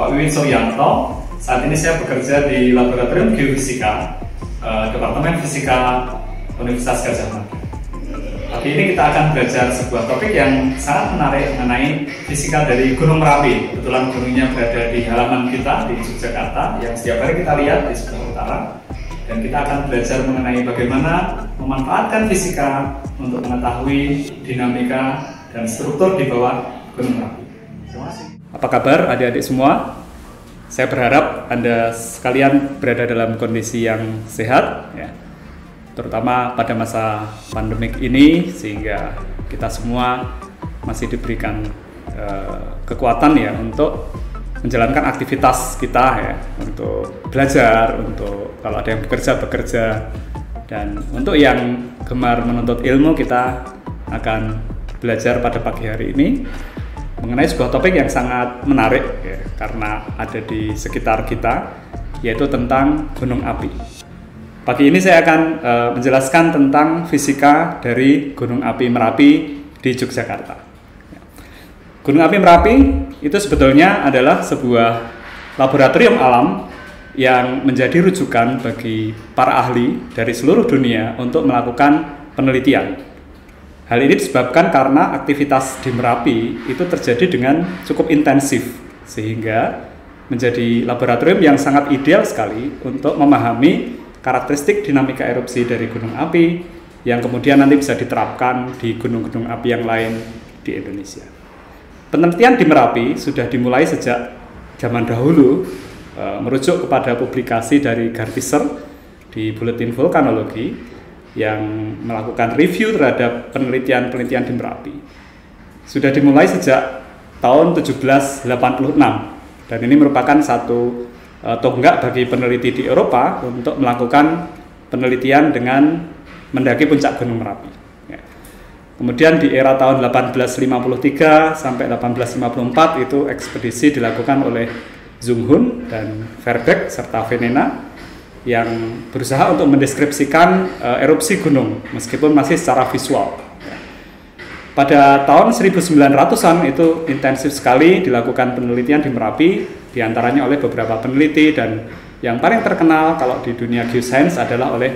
Bapak Wiwin Suryanto. Saat ini saya bekerja di Laboratorium Geofisika, Departemen Fisika Universitas Gadjah Mada. Pagi ini kita akan belajar sebuah topik yang sangat menarik mengenai fisika dari Gunung Merapi. Kebetulan gunungnya berada di halaman kita di Yogyakarta, yang setiap hari kita lihat di sebelah utara. Dan kita akan belajar mengenai bagaimana memanfaatkan fisika untuk mengetahui dinamika dan struktur di bawah Gunung Merapi. Terima kasih. Apa kabar adik-adik semua? Saya berharap Anda sekalian berada dalam kondisi yang sehat, ya, terutama pada masa pandemik ini, sehingga kita semua masih diberikan kekuatan ya untuk menjalankan aktivitas kita ya, untuk belajar, untuk kalau ada yang bekerja, dan untuk yang gemar menuntut ilmu, kita akan belajar pada pagi hari ini mengenai sebuah topik yang sangat menarik ya, karena ada di sekitar kita, yaitu tentang gunung api. Pagi ini saya akan menjelaskan tentang fisika dari gunung api Merapi di Yogyakarta. Gunung api Merapi itu sebetulnya adalah sebuah laboratorium alam yang menjadi rujukan bagi para ahli dari seluruh dunia untuk melakukan penelitian. Hal ini disebabkan karena aktivitas di Merapi itu terjadi dengan cukup intensif, sehingga menjadi laboratorium yang sangat ideal sekali untuk memahami karakteristik dinamika erupsi dari gunung api yang kemudian nanti bisa diterapkan di gunung-gunung api yang lain di Indonesia. Penelitian di Merapi sudah dimulai sejak zaman dahulu, merujuk kepada publikasi dari Garthiser di Bulletin Vulkanologi yang melakukan review terhadap penelitian-penelitian di Merapi. Sudah dimulai sejak tahun 1786, dan ini merupakan satu tonggak bagi peneliti di Eropa untuk melakukan penelitian dengan mendaki puncak Gunung Merapi. Ya. Kemudian di era tahun 1853 sampai 1854 itu ekspedisi dilakukan oleh Zunghun dan Verbeek serta Venena yang berusaha untuk mendeskripsikan erupsi gunung meskipun masih secara visual. Pada tahun 1900-an itu intensif sekali dilakukan penelitian di Merapi, diantaranya oleh beberapa peneliti, dan yang paling terkenal kalau di dunia geoscience adalah oleh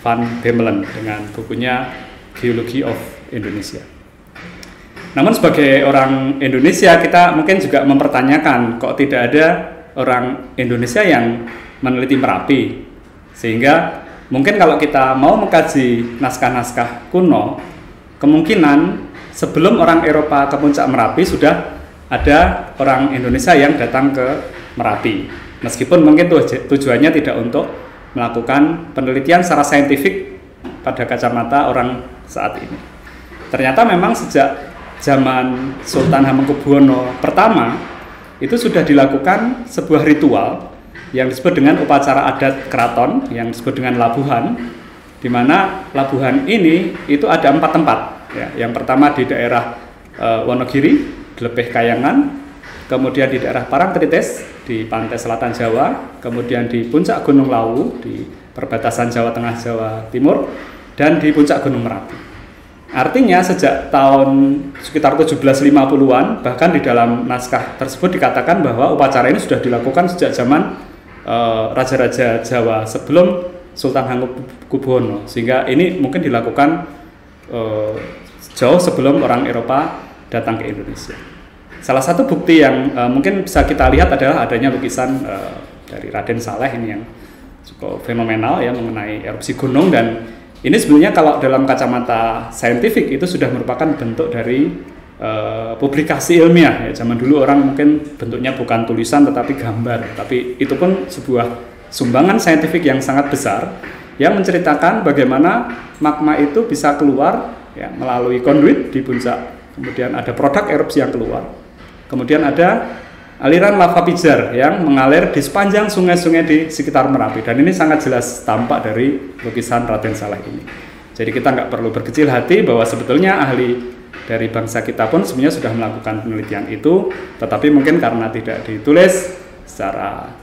Van Bemmelen dengan bukunya Geology of Indonesia. Namun sebagai orang Indonesia, kita mungkin juga mempertanyakan kok tidak ada orang Indonesia yang meneliti Merapi, sehingga mungkin kalau kita mau mengkaji naskah-naskah kuno, kemungkinan sebelum orang Eropa ke puncak Merapi sudah ada orang Indonesia yang datang ke Merapi, meskipun mungkin tujuannya tidak untuk melakukan penelitian secara saintifik pada kacamata orang saat ini. Ternyata memang sejak zaman Sultan Hamengkubuwono pertama itu sudah dilakukan sebuah ritual yang disebut dengan upacara adat keraton, yang disebut dengan labuhan, di mana labuhan ini itu ada 4 tempat. Ya, yang pertama di daerah Wonogiri, Glepeh Kayangan, kemudian di daerah Parangtritis di pantai selatan Jawa, kemudian di puncak Gunung Lawu di perbatasan Jawa Tengah Jawa Timur, dan di puncak Gunung Merapi. Artinya sejak tahun sekitar 1750-an, bahkan di dalam naskah tersebut dikatakan bahwa upacara ini sudah dilakukan sejak zaman raja-raja Jawa sebelum Sultan Hamengkubuwono, sehingga ini mungkin dilakukan jauh sebelum orang Eropa datang ke Indonesia. Salah satu bukti yang mungkin bisa kita lihat adalah adanya lukisan dari Raden Saleh ini yang cukup fenomenal ya mengenai erupsi gunung, dan ini sebenarnya kalau dalam kacamata saintifik itu sudah merupakan bentuk dari publikasi ilmiah ya. Zaman dulu orang mungkin bentuknya bukan tulisan tetapi gambar, tapi itu pun sebuah sumbangan saintifik yang sangat besar yang menceritakan bagaimana magma itu bisa keluar ya, melalui konduit di puncak, kemudian ada produk erupsi yang keluar, kemudian ada aliran lava pijar yang mengalir di sepanjang sungai-sungai di sekitar Merapi, dan ini sangat jelas tampak dari lukisan Raden Saleh ini. Jadi kita nggak perlu berkecil hati bahwa sebetulnya ahli dari bangsa kita pun sebenarnya sudah melakukan penelitian itu, tetapi mungkin karena tidak ditulis secara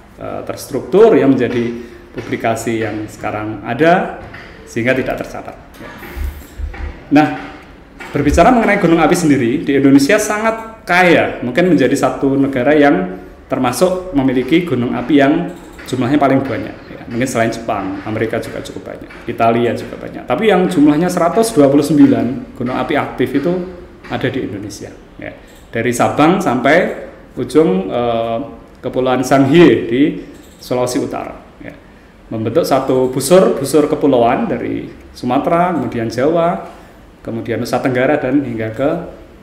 terstruktur yang menjadi publikasi yang sekarang ada, sehingga tidak tercatat. Nah, berbicara mengenai gunung api sendiri, di Indonesia sangat kaya, mungkin menjadi satu negara yang termasuk memiliki gunung api yang jumlahnya paling banyak. Ya. Mungkin selain Jepang, Amerika juga cukup banyak, Italia juga banyak. Tapi yang jumlahnya 129 gunung api aktif itu ada di Indonesia. Ya. Dari Sabang sampai ujung Kepulauan Sangihe di Sulawesi Utara. Ya. Membentuk satu busur kepulauan dari Sumatera, kemudian Jawa, kemudian Nusa Tenggara, dan hingga ke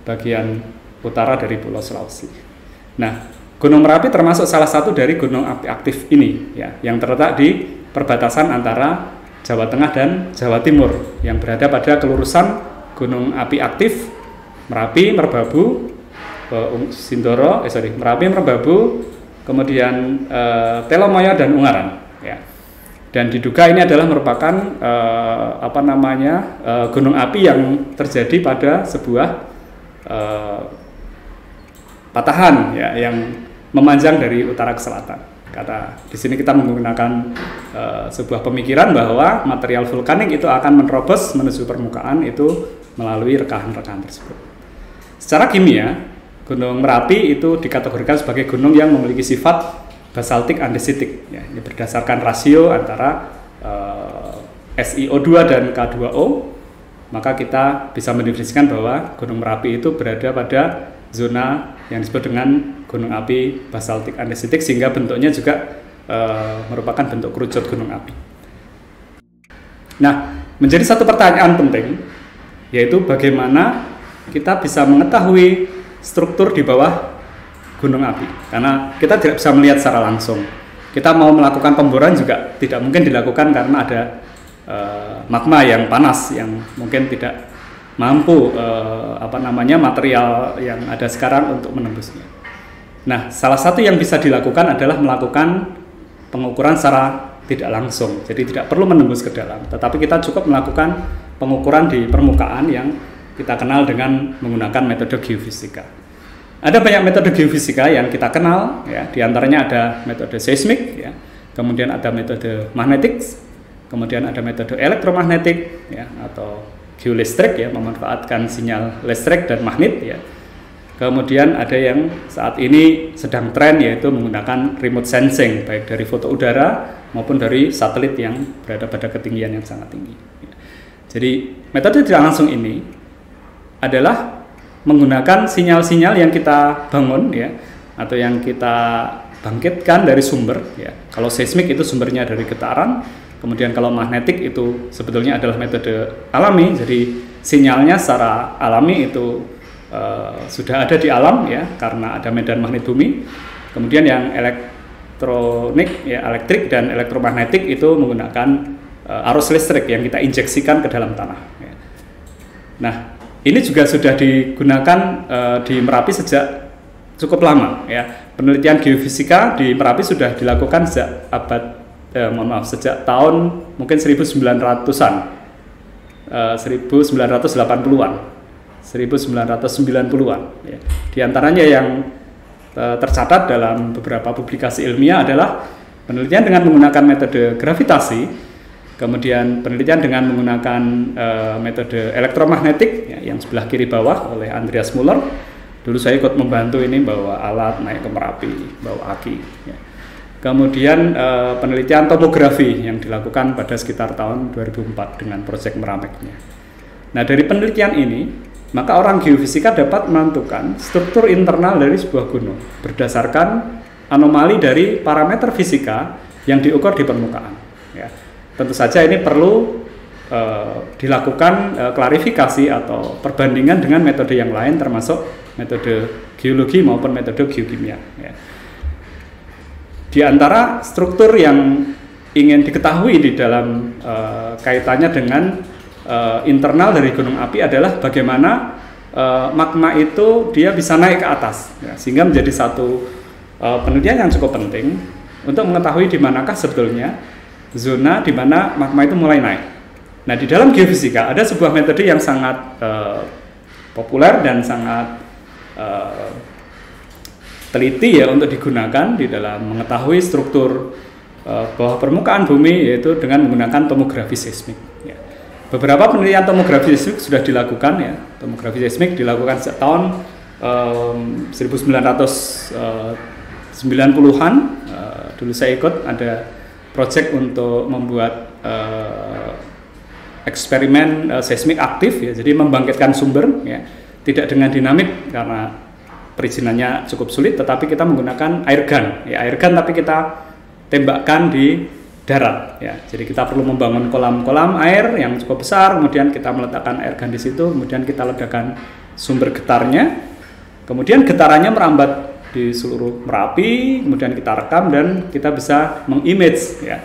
bagian utara dari Pulau Sulawesi. Nah, Gunung Merapi termasuk salah satu dari gunung api aktif ini, ya, yang terletak di perbatasan antara Jawa Tengah dan Jawa Timur, yang berada pada kelurusan gunung api aktif Merapi, Merbabu, Merapi, Merbabu, kemudian Telomoyo dan Ungaran. Ya. Dan diduga ini adalah merupakan gunung api yang terjadi pada sebuah patahan, ya, yang memanjang dari utara ke selatan. Karena di sini kita menggunakan sebuah pemikiran bahwa material vulkanik itu akan menerobos menuju permukaan itu melalui rekahan-rekahan tersebut. Secara kimia, Gunung Merapi itu dikategorikan sebagai gunung yang memiliki sifat basaltik andesitik. Ya, ini berdasarkan rasio antara SiO2 dan K2O, maka kita bisa mendefinisikan bahwa Gunung Merapi itu berada pada zona yang disebut dengan gunung api basaltik andesitik, sehingga bentuknya juga merupakan bentuk kerucut gunung api. Nah, menjadi satu pertanyaan penting, yaitu bagaimana kita bisa mengetahui struktur di bawah gunung api, karena kita tidak bisa melihat secara langsung. Kita mau melakukan pemboran juga tidak mungkin dilakukan karena ada magma yang panas yang mungkin tidak mampu material yang ada sekarang untuk menembusnya. Nah, salah satu yang bisa dilakukan adalah melakukan pengukuran secara tidak langsung, jadi tidak perlu menembus ke dalam, tetapi kita cukup melakukan pengukuran di permukaan yang kita kenal dengan menggunakan metode geofisika. Ada banyak metode geofisika yang kita kenal, ya, diantaranya ada metode seismik, ya, kemudian ada metode magnetik, kemudian ada metode elektromagnetik, ya, atau geolistrik, ya, memanfaatkan sinyal listrik dan magnet, ya. Kemudian ada yang saat ini sedang tren, yaitu menggunakan remote sensing, baik dari foto udara maupun dari satelit yang berada pada ketinggian yang sangat tinggi. Ya. Jadi metode tidak langsung ini adalah menggunakan sinyal-sinyal yang kita bangun, ya, atau yang kita bangkitkan dari sumber, ya. Kalau seismik itu sumbernya dari getaran. Kemudian kalau magnetik itu sebetulnya adalah metode alami, jadi sinyalnya secara alami itu sudah ada di alam, ya, karena ada medan magnet bumi. Kemudian yang elektronik, ya, elektrik dan elektromagnetik itu menggunakan arus listrik yang kita injeksikan ke dalam tanah. Ya. Nah, ini juga sudah digunakan di Merapi sejak cukup lama, ya. Penelitian geofisika di Merapi sudah dilakukan sejak sejak tahun mungkin 1900-an, 1980-an, 1990-an. Ya. Di antaranya yang tercatat dalam beberapa publikasi ilmiah adalah penelitian dengan menggunakan metode gravitasi, kemudian penelitian dengan menggunakan metode elektromagnetik, ya, yang sebelah kiri bawah oleh Andreas Muller. Dulu saya ikut membantu ini, bawa alat naik ke Merapi, bawa aki. Ya. Kemudian penelitian topografi yang dilakukan pada sekitar tahun 2004 dengan proyek Merameknya. Nah, dari penelitian ini, maka orang geofisika dapat menentukan struktur internal dari sebuah gunung berdasarkan anomali dari parameter fisika yang diukur di permukaan. Ya. Tentu saja ini perlu dilakukan klarifikasi atau perbandingan dengan metode yang lain, termasuk metode geologi maupun metode geokimia. Ya. Di antara struktur yang ingin diketahui di dalam kaitannya dengan internal dari gunung api adalah bagaimana magma itu dia bisa naik ke atas, ya, sehingga menjadi satu penelitian yang cukup penting untuk mengetahui di manakah sebetulnya zona di mana magma itu mulai naik. Nah, di dalam geofisika ada sebuah metode yang sangat populer dan sangat teliti, ya, untuk digunakan di dalam mengetahui struktur bawah permukaan bumi, yaitu dengan menggunakan tomografi seismik. Ya. Beberapa penelitian tomografi seismik sudah dilakukan, ya. Tomografi seismik dilakukan sejak tahun 1990 90-an dulu saya ikut ada project untuk membuat eksperimen seismik aktif ya, jadi membangkitkan sumber ya, tidak dengan dinamit karena perizinannya cukup sulit, tetapi kita menggunakan air gun ya, air gun tapi kita tembakkan di darat ya. Jadi kita perlu membangun kolam-kolam air yang cukup besar, kemudian kita meletakkan air gun di situ, kemudian kita ledakan sumber getarnya, kemudian getarannya merambat di seluruh Merapi, kemudian kita rekam dan kita bisa mengimage ya,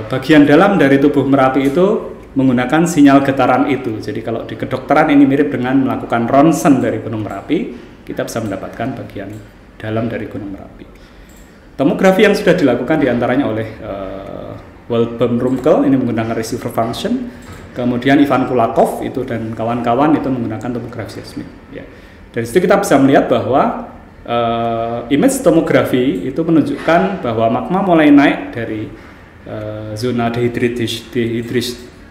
bagian dalam dari tubuh Merapi itu menggunakan sinyal getaran itu. Jadi kalau di kedokteran ini mirip dengan melakukan ronsen dari Gunung Merapi, kita bisa mendapatkan bagian dalam dari Gunung Merapi. Tomografi yang sudah dilakukan diantaranya oleh Wilhelm Rumkel, ini menggunakan receiver function, kemudian Ivan Kulakov itu dan kawan-kawan itu menggunakan tomografi seismik. Ya. Dari situ kita bisa melihat bahwa image tomografi itu menunjukkan bahwa magma mulai naik dari zona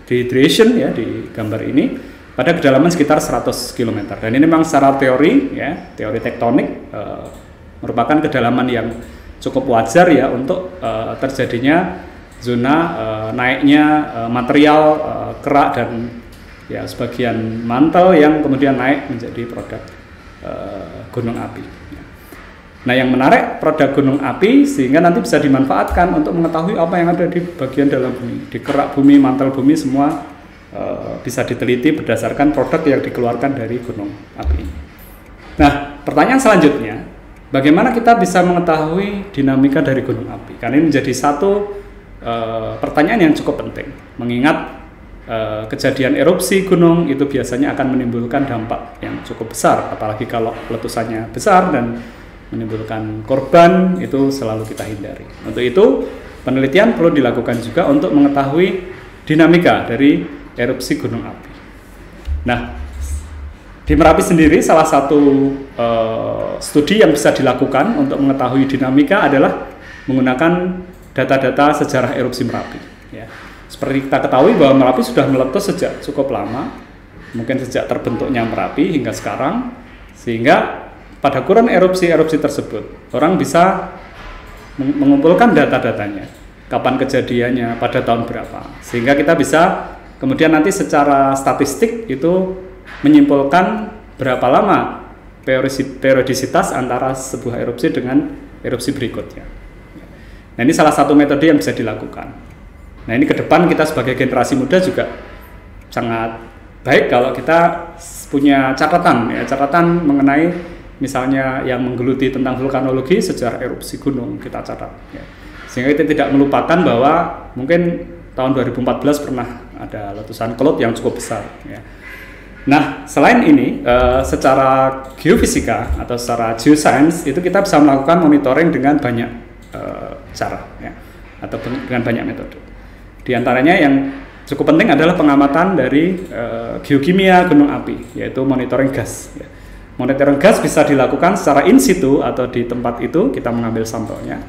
dehydration ya di gambar ini pada kedalaman sekitar 100 km. Dan ini memang secara teori ya, teori tektonik merupakan kedalaman yang cukup wajar ya untuk terjadinya zona naiknya material kerak dan ya sebagian mantel yang kemudian naik menjadi produk gunung api. Nah, yang menarik produk gunung api sehingga nanti bisa dimanfaatkan untuk mengetahui apa yang ada di bagian dalam bumi, di kerak bumi, mantel bumi semua bisa diteliti berdasarkan produk yang dikeluarkan dari gunung api. Nah, pertanyaan selanjutnya, bagaimana kita bisa mengetahui dinamika dari gunung api? Karena ini menjadi satu pertanyaan yang cukup penting, mengingat kejadian erupsi gunung itu biasanya akan menimbulkan dampak yang cukup besar, apalagi kalau letusannya besar dan menimbulkan korban, itu selalu kita hindari. Untuk itu, penelitian perlu dilakukan juga untuk mengetahui dinamika dari erupsi gunung api. Nah, di Merapi sendiri salah satu studi yang bisa dilakukan untuk mengetahui dinamika adalah menggunakan data-data sejarah erupsi Merapi. Ya. Seperti kita ketahui bahwa Merapi sudah meletus sejak cukup lama, mungkin sejak terbentuknya Merapi hingga sekarang, sehingga pada kurun erupsi-erupsi tersebut orang bisa mengumpulkan data-datanya, kapan kejadiannya, pada tahun berapa, sehingga kita bisa kemudian nanti secara statistik itu menyimpulkan berapa lama periodisitas antara sebuah erupsi dengan erupsi berikutnya. Nah, ini salah satu metode yang bisa dilakukan. Nah, ini ke depan kita sebagai generasi muda juga sangat baik kalau kita punya catatan mengenai misalnya yang menggeluti tentang vulkanologi, sejarah erupsi gunung kita catat. Ya. Sehingga kita tidak melupakan bahwa mungkin tahun 2014 pernah ada letusan kelut yang cukup besar. Ya. Nah, selain ini, secara geofisika atau secara geoscience itu kita bisa melakukan monitoring dengan banyak cara, ya, atau dengan banyak metode. Di antaranya yang cukup penting adalah pengamatan dari geokimia gunung api, yaitu monitoring gas. Ya. Monitoring gas bisa dilakukan secara in situ atau di tempat itu kita mengambil sampelnya.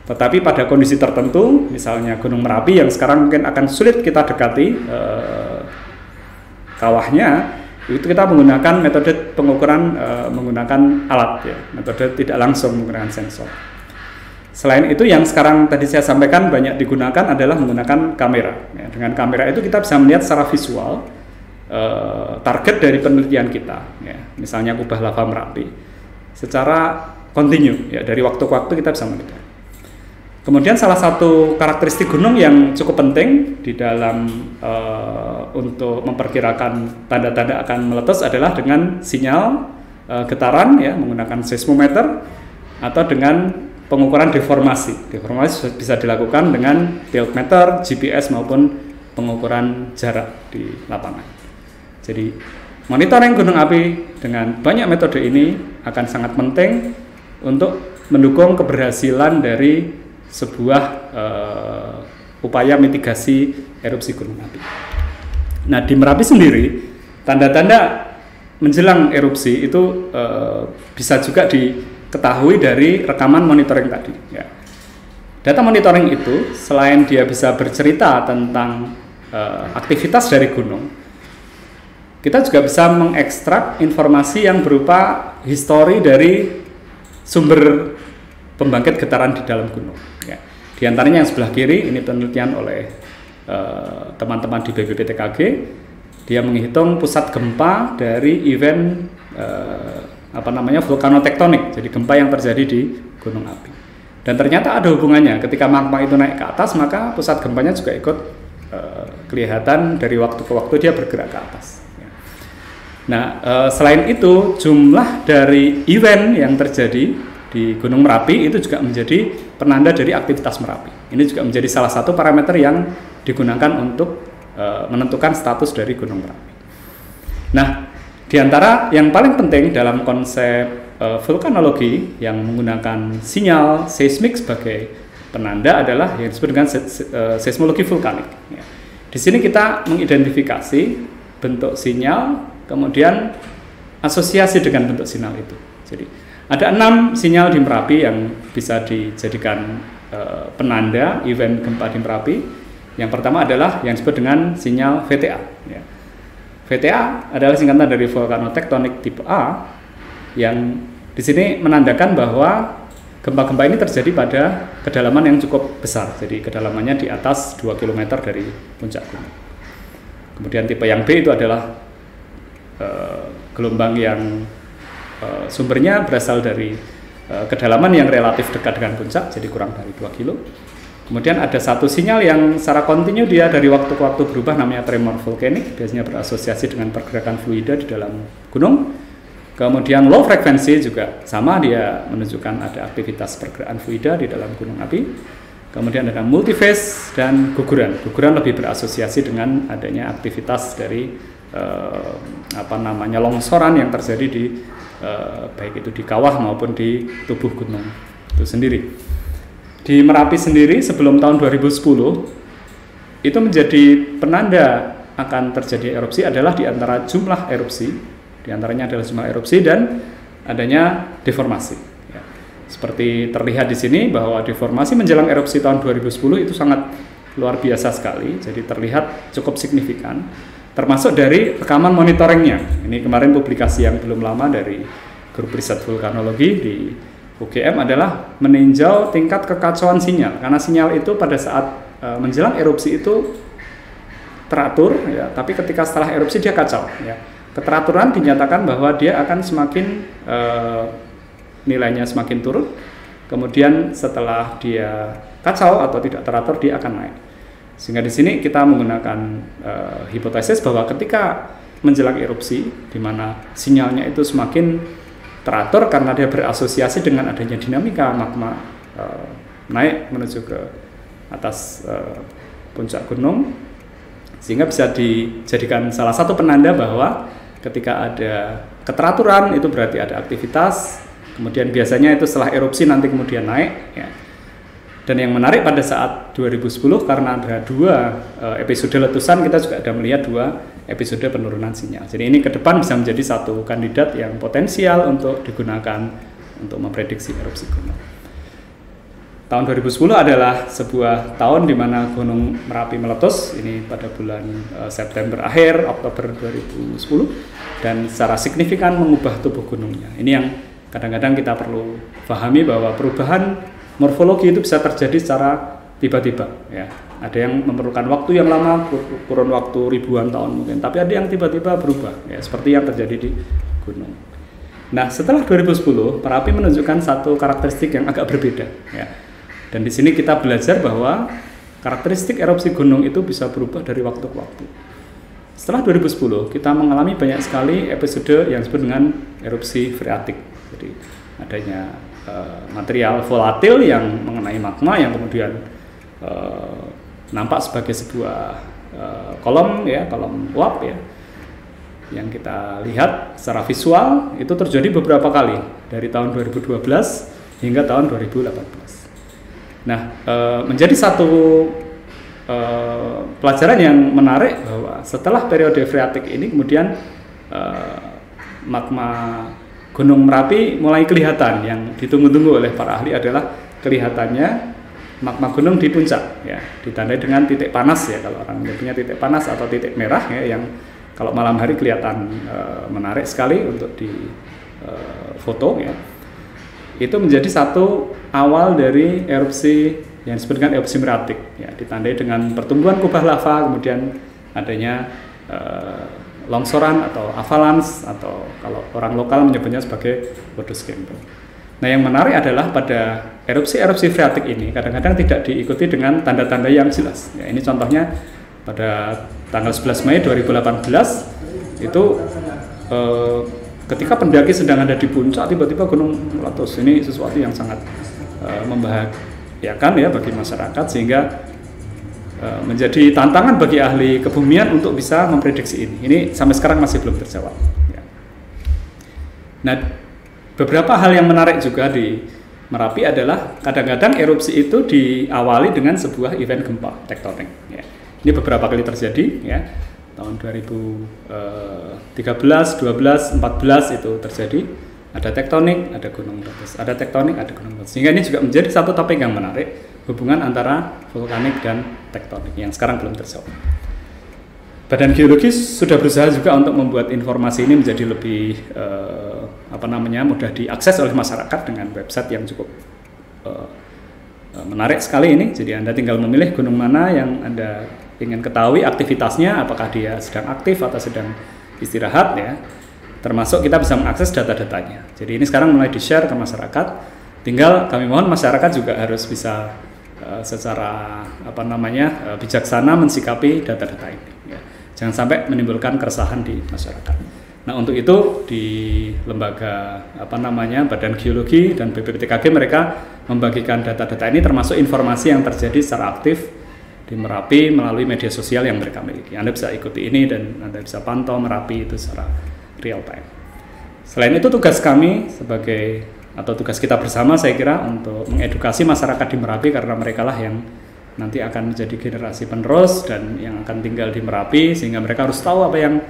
Tetapi pada kondisi tertentu, misalnya Gunung Merapi yang sekarang mungkin akan sulit kita dekati kawahnya, itu kita menggunakan metode pengukuran menggunakan alat, ya, metode tidak langsung menggunakan sensor. Selain itu yang sekarang tadi saya sampaikan banyak digunakan adalah menggunakan kamera. Ya, dengan kamera itu kita bisa melihat secara visual target dari penelitian kita, ya, misalnya kubah lava Merapi, secara kontinu, ya, dari waktu ke waktu kita bisa melihat. Kemudian salah satu karakteristik gunung yang cukup penting di dalam untuk memperkirakan tanda-tanda akan meletus adalah dengan sinyal getaran, ya, menggunakan seismometer atau dengan pengukuran deformasi. Deformasi bisa dilakukan dengan tiltmeter, GPS maupun pengukuran jarak di lapangan. Jadi monitoring gunung api dengan banyak metode ini akan sangat penting untuk mendukung keberhasilan dari sebuah upaya mitigasi erupsi gunung api. Nah, di Merapi sendiri tanda-tanda menjelang erupsi itu bisa juga diketahui dari rekaman monitoring tadi. Ya. Data monitoring itu selain dia bisa bercerita tentang aktivitas dari gunung, kita juga bisa mengekstrak informasi yang berupa histori dari sumber pembangkit getaran di dalam gunung. Ya. Di antaranya yang sebelah kiri ini penelitian oleh teman-teman di BPPTKG. Dia menghitung pusat gempa dari event vulkanotektonik, jadi gempa yang terjadi di gunung api. Dan ternyata ada hubungannya, ketika magma itu naik ke atas maka pusat gempanya juga ikut kelihatan dari waktu ke waktu dia bergerak ke atas. Nah, selain itu jumlah dari event yang terjadi di Gunung Merapi itu juga menjadi penanda dari aktivitas Merapi. Ini juga menjadi salah satu parameter yang digunakan untuk menentukan status dari Gunung Merapi. Nah, di antara yang paling penting dalam konsep vulkanologi yang menggunakan sinyal seismik sebagai penanda adalah yang disebut dengan seismologi vulkanik. Ya. Di sini kita mengidentifikasi bentuk sinyal, kemudian asosiasi dengan bentuk sinyal itu. Jadi ada 6 sinyal di Merapi yang bisa dijadikan penanda event gempa di Merapi. Yang pertama adalah yang disebut dengan sinyal VTA. Ya. VTA adalah singkatan dari volcanotektonik tipe A yang di sini menandakan bahwa gempa-gempa ini terjadi pada kedalaman yang cukup besar. Jadi kedalamannya di atas 2 km dari puncak gunung. Kemudian tipe yang B itu adalah gelombang yang sumbernya berasal dari kedalaman yang relatif dekat dengan puncak, jadi kurang dari 2 km. Kemudian ada satu sinyal yang secara kontinu dia dari waktu ke waktu berubah, namanya tremor vulkanik, biasanya berasosiasi dengan pergerakan fluida di dalam gunung. Kemudian low frekuensi juga sama, dia menunjukkan ada aktivitas pergerakan fluida di dalam gunung api. Kemudian ada multiphase dan guguran. Guguran lebih berasosiasi dengan adanya aktivitas dari longsoran yang terjadi di baik itu di kawah maupun di tubuh gunung itu sendiri. Di Merapi sendiri sebelum tahun 2010 itu menjadi penanda akan terjadi erupsi adalah di antara jumlah erupsi, di antaranya adalah jumlah erupsi dan adanya deformasi. Ya. Seperti terlihat di sini bahwa deformasi menjelang erupsi tahun 2010 itu sangat luar biasa sekali, jadi terlihat cukup signifikan, termasuk dari rekaman monitoringnya. Ini kemarin publikasi yang belum lama dari grup riset vulkanologi di UGM adalah meninjau tingkat kekacauan sinyal, karena sinyal itu pada saat menjelang erupsi itu teratur, ya, tapi ketika setelah erupsi dia kacau. Ya. Keteraturan dinyatakan bahwa dia akan semakin nilainya semakin turun, kemudian setelah dia kacau atau tidak teratur dia akan naik. Sehingga di sini kita menggunakan hipotesis bahwa ketika menjelang erupsi, di mana sinyalnya itu semakin teratur karena dia berasosiasi dengan adanya dinamika magma naik menuju ke atas puncak gunung, sehingga bisa dijadikan salah satu penanda bahwa ketika ada keteraturan itu berarti ada aktivitas, kemudian biasanya itu setelah erupsi nanti kemudian naik. Ya. Dan yang menarik pada saat 2010 karena ada 2 episode letusan, kita juga ada melihat 2 episode penurunan sinyal. Jadi ini ke depan bisa menjadi satu kandidat yang potensial untuk digunakan untuk memprediksi erupsi gunung. Tahun 2010 adalah sebuah tahun di mana Gunung Merapi meletus, ini pada bulan September akhir, Oktober 2010, dan secara signifikan mengubah tubuh gunungnya. Ini yang kadang-kadang kita perlu pahami bahwa perubahan morfologi itu bisa terjadi secara tiba-tiba. Ya. Ada yang memerlukan waktu yang lama, kurun waktu ribuan tahun mungkin, tapi ada yang tiba-tiba berubah, ya, seperti yang terjadi di gunung. Nah, setelah 2010, Merapi menunjukkan satu karakteristik yang agak berbeda. Ya. Dan di sini kita belajar bahwa karakteristik erupsi gunung itu bisa berubah dari waktu ke waktu. Setelah 2010, kita mengalami banyak sekali episode yang disebut dengan erupsi freatik. Jadi adanya material volatil yang mengenai magma yang kemudian nampak sebagai sebuah kolom, ya, kolom uap, ya, yang kita lihat secara visual itu terjadi beberapa kali dari tahun 2012 hingga tahun 2018. Nah, menjadi satu pelajaran yang menarik bahwa setelah periode freatik ini kemudian magma Gunung Merapi mulai kelihatan. Yang ditunggu-tunggu oleh para ahli adalah kelihatannya magma gunung di puncak, ya, ditandai dengan titik panas, ya, kalau orang menyebutnya titik panas atau titik merah, ya, yang kalau malam hari kelihatan menarik sekali untuk di foto, ya. itu menjadi satu awal dari erupsi yang disebut dengan erupsi meriatik, ya, ditandai dengan pertumbuhan kubah lava, kemudian adanya longsoran atau avalanche, atau kalau orang lokal menyebutnya sebagai Lodos Gamble. Nah, yang menarik adalah pada erupsi-erupsi freatik ini kadang-kadang tidak diikuti dengan tanda-tanda yang jelas. Ya, ini contohnya pada tanggal 11 Mei 2018 itu ketika pendaki sedang ada di puncak, tiba-tiba gunung meletus. Ini sesuatu yang sangat membahagiakan ya bagi masyarakat, sehingga menjadi tantangan bagi ahli kebumian untuk bisa memprediksi ini. Ini sampai sekarang masih belum terjawab. Ya. Nah, beberapa hal yang menarik juga di Merapi adalah kadang-kadang erupsi itu diawali dengan sebuah event gempa tektonik. Ya. Ini beberapa kali terjadi, ya. Tahun 2013, 12, 14 itu terjadi. Ada tektonik, ada gunung meletus. Ada tektonik, ada gunung meletus. Sehingga ini juga menjadi satu topik yang menarik, hubungan antara vulkanik dan tektonik yang sekarang belum terjawab. Badan Geologi sudah berusaha juga untuk membuat informasi ini menjadi lebih mudah diakses oleh masyarakat dengan website yang cukup menarik sekali ini. Jadi Anda tinggal memilih gunung mana yang Anda ingin ketahui aktivitasnya, apakah dia sedang aktif atau sedang istirahat, ya. Termasuk kita bisa mengakses data-datanya. Jadi ini sekarang mulai di-share ke masyarakat. Tinggal kami mohon masyarakat juga harus bisa secara bijaksana mensikapi data-data ini. Ya. Jangan sampai menimbulkan keresahan di masyarakat. Nah, untuk itu di lembaga Badan Geologi dan BPPTKG mereka membagikan data-data ini, termasuk informasi yang terjadi secara aktif di Merapi melalui media sosial yang mereka miliki. Anda bisa ikuti ini dan Anda bisa pantau Merapi itu secara real time. Selain itu tugas kami tugas kita bersama saya kira untuk mengedukasi masyarakat di Merapi, karena mereka lah yang nanti akan menjadi generasi penerus dan yang akan tinggal di Merapi, sehingga mereka harus tahu apa yang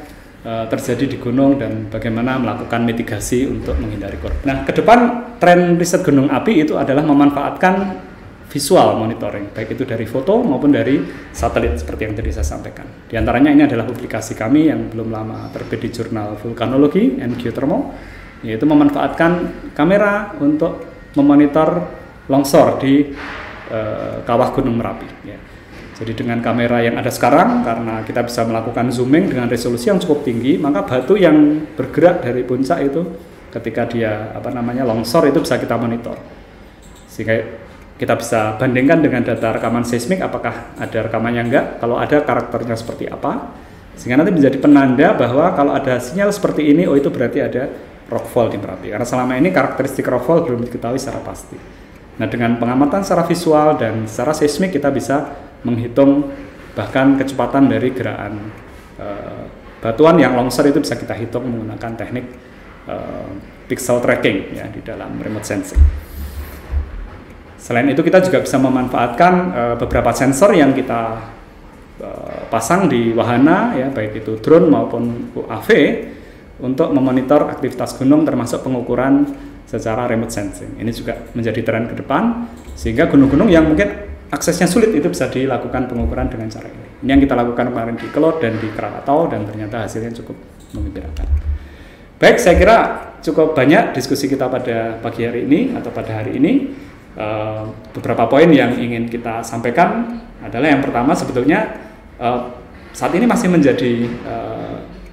terjadi di gunung dan bagaimana melakukan mitigasi untuk menghindari korban. Nah, ke depan tren riset gunung api itu adalah memanfaatkan visual monitoring, baik itu dari foto maupun dari satelit seperti yang tadi saya sampaikan. Di antaranya ini adalah publikasi kami yang belum lama terbit di jurnal Vulkanologi and Geothermal, yaitu memanfaatkan kamera untuk memonitor longsor di kawah Gunung Merapi. Ya. Jadi dengan kamera yang ada sekarang, karena kita bisa melakukan zooming dengan resolusi yang cukup tinggi, maka batu yang bergerak dari puncak itu ketika dia longsor itu bisa kita monitor. Sehingga kita bisa bandingkan dengan data rekaman seismik, apakah ada rekamannya enggak, kalau ada karakternya seperti apa, sehingga nanti menjadi penanda bahwa kalau ada sinyal seperti ini, oh itu berarti ada rockfall di Merapi. Karena selama ini karakteristik rockfall belum diketahui secara pasti. Nah, dengan pengamatan secara visual dan secara seismik kita bisa menghitung bahkan kecepatan dari gerakan batuan yang longsor itu bisa kita hitung menggunakan teknik pixel tracking ya di dalam remote sensing. Selain itu kita juga bisa memanfaatkan beberapa sensor yang kita pasang di wahana ya, baik itu drone maupun UAV untuk memonitor aktivitas gunung termasuk pengukuran secara remote sensing. Ini juga menjadi tren ke depan sehingga gunung-gunung yang mungkin aksesnya sulit itu bisa dilakukan pengukuran dengan cara ini. Ini yang kita lakukan kemarin di Kelot dan di Krakatau dan ternyata hasilnya cukup menggembirakan. Baik, saya kira cukup banyak diskusi kita pada pagi hari ini atau pada hari ini. Beberapa poin yang ingin kita sampaikan adalah yang pertama sebetulnya saat ini masih menjadi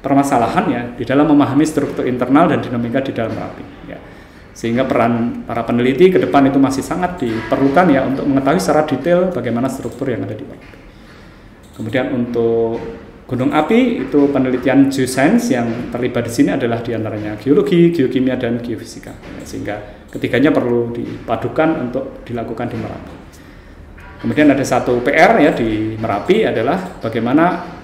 permasalahan ya di dalam memahami struktur internal dan dinamika di dalam Merapi ya. Sehingga peran para peneliti ke depan itu masih sangat diperlukan ya untuk mengetahui secara detail bagaimana struktur yang ada di Merapi. Kemudian untuk gunung api itu penelitian geoscience yang terlibat di sini adalah diantaranya geologi, geokimia dan geofisika. Ya, sehingga ketiganya perlu dipadukan untuk dilakukan di Merapi. Kemudian ada satu PR ya di Merapi adalah bagaimana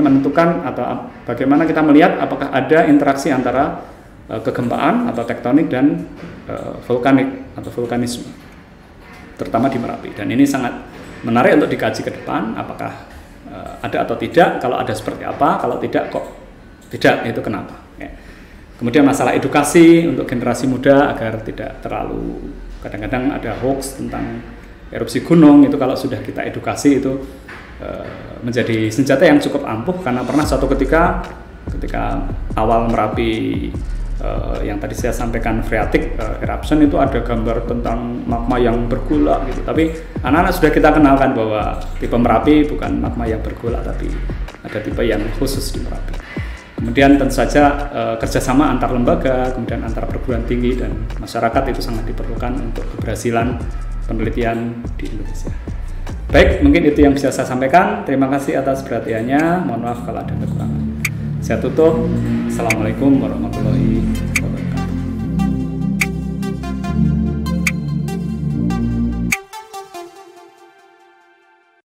menentukan atau bagaimana kita melihat apakah ada interaksi antara kegempaan atau tektonik dan vulkanik atau vulkanisme, terutama di Merapi. Dan ini sangat menarik untuk dikaji ke depan, apakah ada atau tidak, kalau ada seperti apa, kalau tidak kok tidak, itu kenapa. Ya. Kemudian masalah edukasi untuk generasi muda agar tidak terlalu, kadang-kadang ada hoax tentang erupsi gunung, itu kalau sudah kita edukasi itu menjadi senjata yang cukup ampuh, karena pernah suatu ketika awal Merapi yang tadi saya sampaikan phreatic eruption itu ada gambar tentang magma yang bergolak gitu. Tapi anak-anak sudah kita kenalkan bahwa tipe Merapi bukan magma yang bergolak, tapi ada tipe yang khusus di Merapi. Kemudian tentu saja kerjasama antar lembaga, kemudian antar perguruan tinggi dan masyarakat itu sangat diperlukan untuk keberhasilan penelitian di Indonesia. Baik, mungkin itu yang bisa saya sampaikan. Terima kasih atas perhatiannya. Mohon maaf kalau ada kekurangan. Saya tutup. Assalamualaikum warahmatullahi wabarakatuh.